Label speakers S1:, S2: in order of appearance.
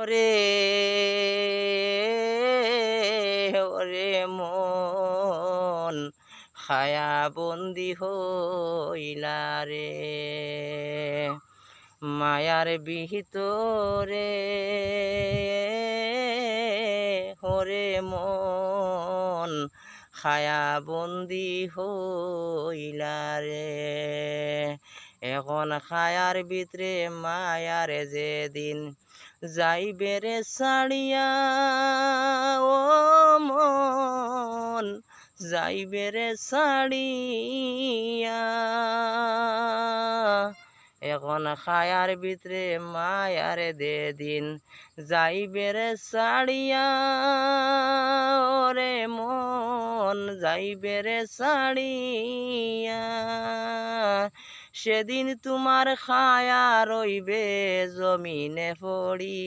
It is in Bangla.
S1: ওরে ওরে মন খায়া বন্দি হইলা রে মায়ার ভিতরে ওরে মন খায়া বন্দি হইলা রে এখন খায়ার ভিতরে মায়ার যেদিন যাইবে রে ছাড়িয়া ও মন যাইবে রে ছাড়িয়া এখন খায়ার ভিতরে মায়ার দিন যাইবে রে ছাড়িয়া ওরে মন যাইবে রে ছাড়িয়া সেদিন তোমার খায়া রইবে জমিনে পড়ি